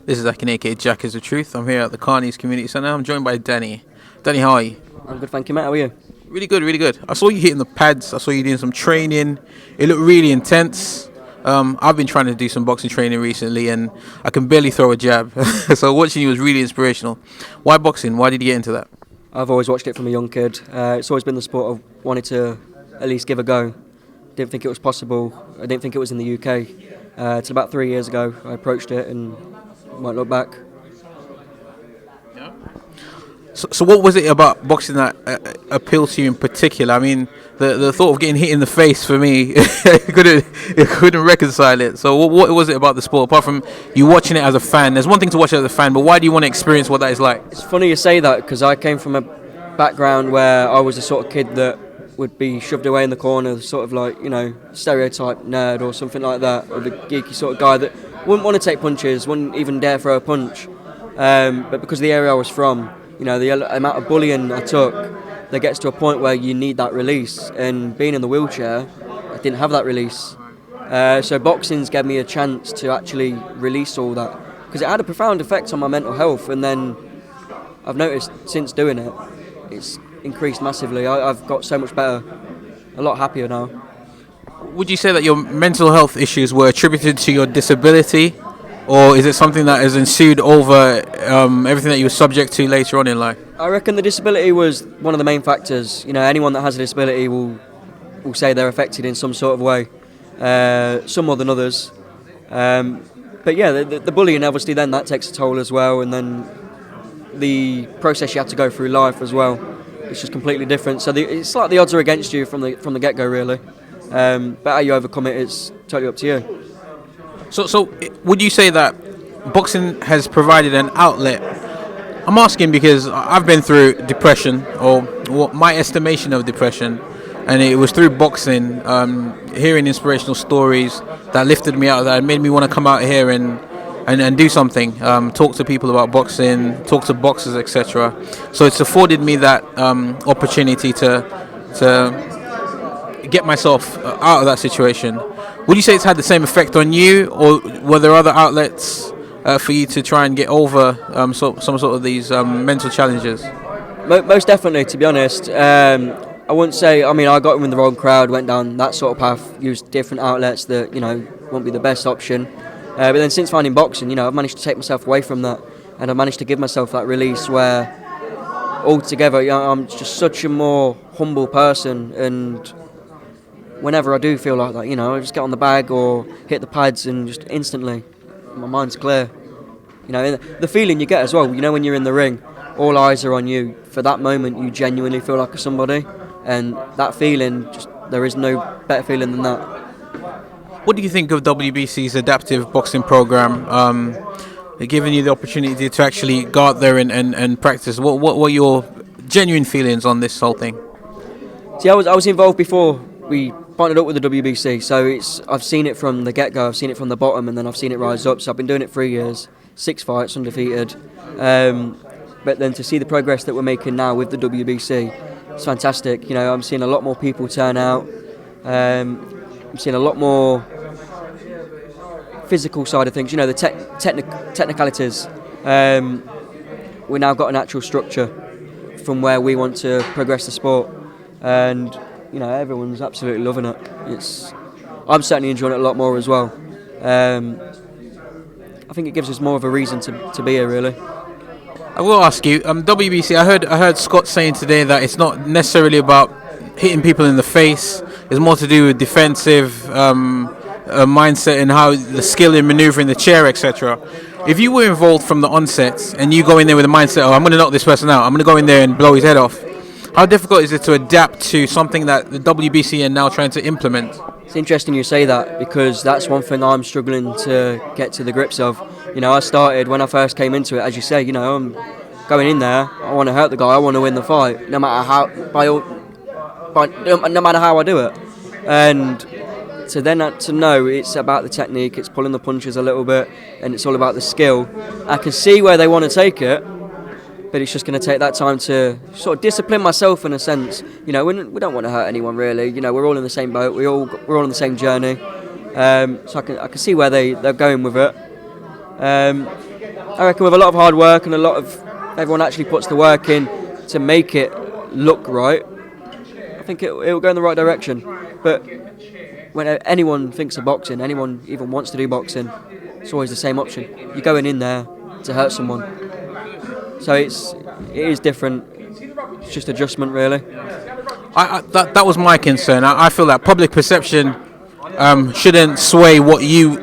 This is Akin, aka Jack is the Truth. I'm here at the Carneys Community Centre. I'm joined by Danny. Danny, how are you? I'm good, thank you, mate. How are you? Really good, really good. I saw you hitting the pads. I saw you doing some training. It looked really intense. I've been trying to do some boxing training recently, and I can barely throw a jab. So watching you was really inspirational. Why boxing? Why did you get into that? I've always watched it from a young kid. It's always been the sport I wanted to at least give a go. Didn't think it was possible. I didn't think it was in the UK. Till about 3 years ago, I approached it and won't look back. So what was it about boxing that appealed to you in particular? I mean, the thought of getting hit in the face for me, couldn't reconcile it. So what was it about the sport, apart from you watching it as a fan? There's one thing to watch it as a fan, but why do you want to experience what that is like? It's funny you say that, because I came from a background where I was the sort of kid that would be shoved away in the corner, sort of like, stereotype nerd or something like that, or the geeky sort of guy that wouldn't want to take punches, wouldn't even dare throw a punch. But because of the area I was from, the amount of bullying I took, there gets to a point where you need that release. And being in the wheelchair, I didn't have that release. So boxing's gave me a chance to actually release all that, because it had a profound effect on my mental health. And then I've noticed since doing it, it's increased massively. I've got so much better, a lot happier now. Would you say that your mental health issues were attributed to your disability, or is it something that has ensued over everything that you were subject to later on in life? I reckon the disability was one of the main factors. Anyone that has a disability will say they're affected in some sort of way, some more than others. But yeah, the bullying, obviously, then that takes a toll as well, and then the process you have to go through life as well, it's just completely different. So it's like the odds are against you from the get-go, really. But how you overcome it is totally up to you. So would you say that boxing has provided an outlet? I'm asking because I've been through depression, or my estimation of depression, and it was through boxing, hearing inspirational stories that lifted me out of that and made me want to come out here and do something, talk to people about boxing, talk to boxers, etc. So it's afforded me that opportunity to get myself out of that situation. Would you say it's had the same effect on you, or were there other outlets for you to try and get over some sort of these mental challenges? Most definitely, to be honest. I wouldn't say, I got in the wrong crowd, went down that sort of path, used different outlets that, won't be the best option. But then since finding boxing, I've managed to take myself away from that, and I've managed to give myself that release where altogether, I'm just such a more humble person, and whenever I do feel like that, I just get on the bag or hit the pads and just instantly, my mind's clear. The feeling you get as well, when you're in the ring, all eyes are on you. For that moment, you genuinely feel like a somebody, and that feeling, there is no better feeling than that. What do you think of WBC's adaptive boxing program? They're giving you the opportunity to actually go out there and practice. What were your genuine feelings on this whole thing? See, I was involved before we partnered up with the WBC, so I've seen it from the get-go. I've seen it from the bottom, and then I've seen it rise up. So I've been doing it 3 years, 6 fights, undefeated. But then to see the progress that we're making now with the WBC, it's fantastic. I'm seeing a lot more people turn out. I'm seeing a lot more physical side of things. The technicalities. We now got an actual structure from where we want to progress the sport, and everyone's absolutely loving it. I'm certainly enjoying it a lot more as well. I think it gives us more of a reason to be here, really. I will ask you, WBC. I heard Scott saying today that it's not necessarily about hitting people in the face. It's more to do with defensive mindset and how the skill in manoeuvring the chair, etc. If you were involved from the onset and you go in there with a mindset, I'm going to knock this person out, I'm going to go in there and blow his head off, how difficult is it to adapt to something that the WBC are now trying to implement? It's interesting you say that, because that's one thing I'm struggling to get to the grips of. I started when I first came into it, as you say, I'm going in there, I want to hurt the guy, I want to win the fight, no matter how, no matter how I do it. And to know it's about the technique, it's pulling the punches a little bit, and it's all about the skill. I can see where they want to take it, but it's just going to take that time to sort of discipline myself in a sense. We don't want to hurt anyone, really. We're all in the same boat. We're all on the same journey. So I can see where they're going with it. I reckon with a lot of hard work and a lot of everyone actually puts the work in to make it look right, I think it will go in the right direction. But when anyone thinks of boxing, anyone even wants to do boxing, it's always the same option. You're going in there to hurt someone. So it is different. It's just adjustment, really. That was my concern. I feel that public perception shouldn't sway what you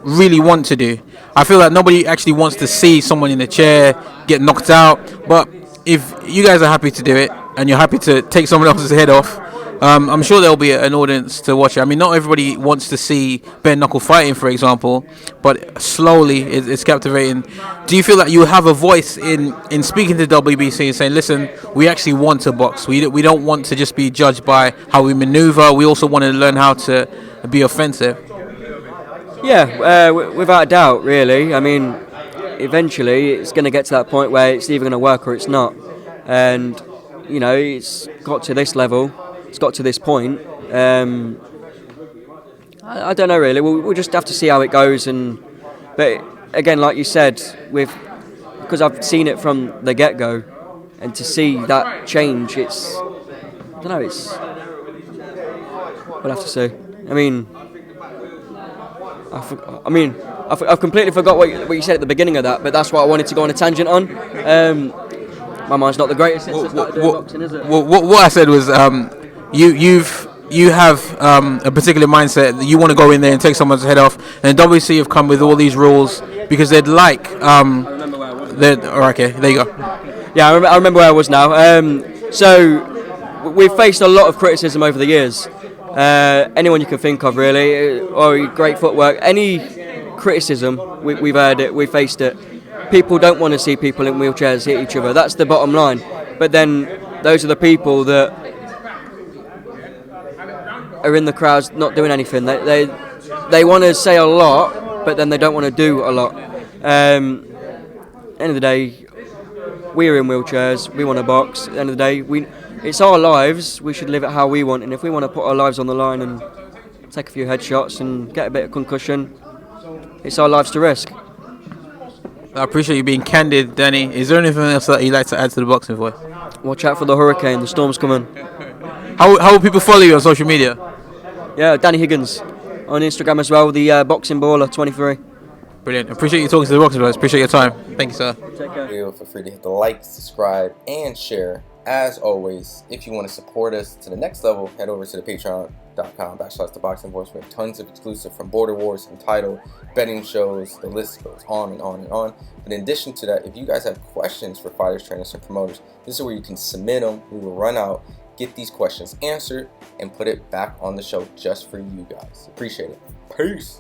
really want to do. I feel that nobody actually wants to see someone in a chair get knocked out. But if you guys are happy to do it and you're happy to take someone else's head off, I'm sure there'll be an audience to watch it. I mean, not everybody wants to see bare knuckle fighting, for example, but slowly it's captivating. Do you feel that you have a voice in speaking to WBC and saying, listen, we actually want to box. We don't want to just be judged by how we maneuver. We also want to learn how to be offensive. Yeah, without a doubt, really. I mean, eventually it's going to get to that point where it's either going to work or it's not. And, you know, it's got to this level. It's got to this point. I don't know really. We'll just have to see how it goes. But again, like you said, because I've seen it from the get-go, and to see that change, I don't know. We'll have to see. I mean, I've completely forgot what you said at the beginning of that, but that's what I wanted to go on a tangent on. My mind's not the greatest since I started doing boxing, is it? What I said was, you have a particular mindset that you want to go in there and take someone's head off, and WC have come with all these rules because they'd like. I remember where I was. Okay, there you go. Yeah, I remember where I was now. So we've faced a lot of criticism over the years. Anyone you can think of, really, or great footwork, any criticism, we've heard it, we've faced it. People don't want to see people in wheelchairs hit each other. That's the bottom line. But then those are the people that are in the crowds not doing anything. They want to say a lot, but then they don't want to do a lot. End of the day, we're in wheelchairs. We want to box. At the end of the day, it's our lives. We should live it how we want. And if we want to put our lives on the line and take a few headshots and get a bit of concussion, it's our lives to risk. I appreciate you being candid, Danny. Is there anything else that you'd like to add to the boxing voice? Watch out for the hurricane. The storm's coming. How will people follow you on social media? Yeah, Danny Higgins on Instagram as well. The boxing baller 23. Brilliant. Appreciate you talking to the boxing voice. Appreciate your time. Thank you, sir. Take care. Feel free to hit the like, subscribe, and share. As always, if you want to support us to the next level, head over to the patreon.com/ThaBoxingVoice. We have tons of exclusive from Border Wars, Entitled, betting shows, the list goes on and on and on. But in addition to that, if you guys have questions for fighters, trainers, and promoters, this is where you can submit them. We will run out, get these questions answered, and put it back on the show just for you guys. Appreciate it. Peace.